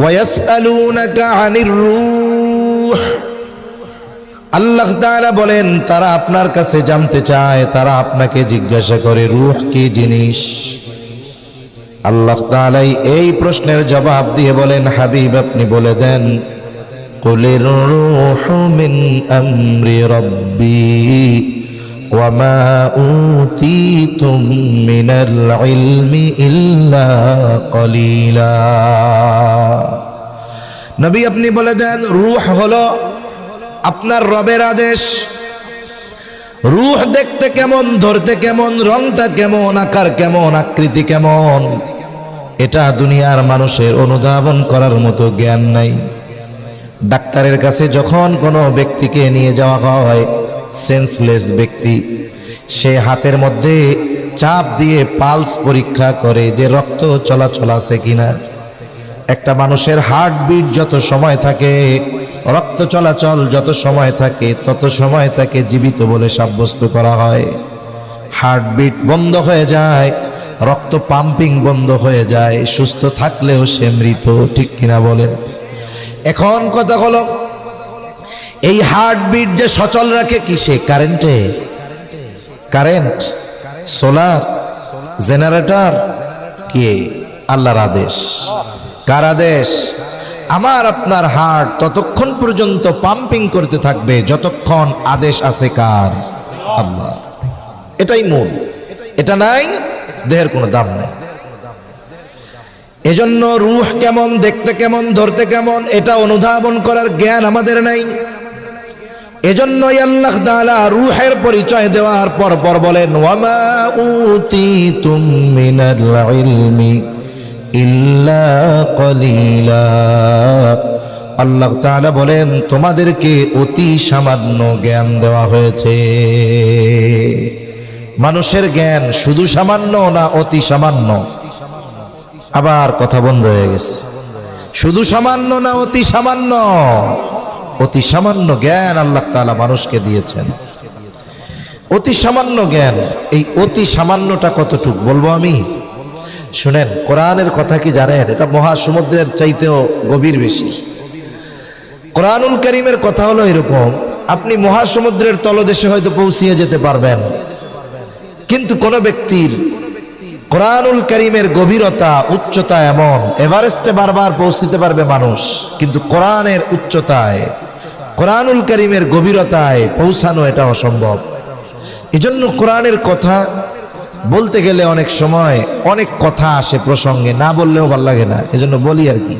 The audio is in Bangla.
ওয়ায়াসআলুনাকা আনির রূহ, আল্লাহ তাআলা বলেন তারা আপনার কাছে জানতে চায়, তারা আপনাকে জিজ্ঞাসা করে রূহ কি জিনিস। আল্লাহ তাআলা এই প্রশ্নের জবাব দিয়ে বলেন, হাবিব আপনি বলে দেন, কুলির রূহু মিন আমরি রাব্বি ওয়া মা উতীতুম মিনাল ইলমি ইল্লা কলিলা। নবী আপনি বলে দেন, রূহ হলো আপনার রবের আদেশ। রূহ দেখতে কেমন, ধরতে কেমন, রংটা কেমন, আকার কেমন, আকৃতি কেমন, এটা দুনিয়ার মানুষের অনুধাবন করার মতো জ্ঞান নাই। ডাক্তারের কাছে যখন কোনো ব্যক্তিকে নিয়ে যাওয়া হয়, সেন্সলেস ব্যক্তি, সে হাতের মধ্যে চাপ দিয়ে পালস পরীক্ষা করে যে রক্ত চলাচল আছে কিনা। একটা মানুষের হার্টবিট যত সময় থাকে, রক্ত চলাচল যত সময় থাকে, তত সময় তাকে জীবিত বলে সাব্যস্ত করা হয়। হার্টবিট বন্ধ হয়ে যায়, রক্ত পাম্পিং বন্ধ হয়ে যায়, সুস্থ থাকলেও সে মৃত। ঠিক কিনা বলেন? এখন কথা হলো, এই হার্টবিট যে সচল রাখে কিসে? কারেন্টে। কারেন্ট, সোলার, জেনারেটর, কে? আল্লাহর আদেশ। কার আদেশ? আমার আপনার হার্ট ততক্ষণ পর্যন্ত পাম্পিং করতে থাকবে যতক্ষণ আদেশ আছে কার? আল্লাহ। এটাই মূল। এটা নাই, দেহের কোনো দাম নাই। এজন্য রূহ কেমন, দেখতে কেমন, ধরতে কেমন, এটা অনুধাবন করার জ্ঞান আমাদের নাই। এজন্যই আল্লাহ তাআলা রূহের পরিচয় দেওয়ার পর বলেন, ওয়ামা উতীতুম মিনাল ইলমি ইল্লা কলিলা। আল্লাহ তাআলা বলেন তোমাদেরকে অতি সামান্য জ্ঞান দেওয়া হয়েছে। মানুষের জ্ঞান শুধু সামান্য না অতি সামান্য? আবার কথা বন্ধ হয়ে গেছে। শুধু সামান্য না অতি সামান্য? অতি সামান্য জ্ঞান আল্লাহ তাআলা মানুষকে দিয়েছেন। অতি সামান্য জ্ঞান। এই অতি সামান্যটা কতটুক বলবো আমি? শুনেন, কোরআনের কথা কি জানেন? এটা মহাসমুদ্রের চাইতেও গভীর বেশি। কোরআনুল কারীমের কথা হলো এরকম, আপনি মহাসমুদ্রের তলদেশে হয়তো পৌঁছিয়ে যেতে পারবেন, কিন্তু কোন ব্যক্তির কোরআনুল কারীমের গভীরতা, উচ্চতা এমন, এভারেস্টে বারবার পৌঁছতে পারবে মানুষ, কিন্তু কোরআনের উচ্চতায়, কোরআনুল কারীমের গভীরতায় পৌঁছানো এটা অসম্ভব। এজন্য কোরআনের কথা বলতে গেলে অনেক সময় অনেক কথা আসে প্রসঙ্গে, না বললেও ভালো লাগে না, এজন্য বলি আর কি।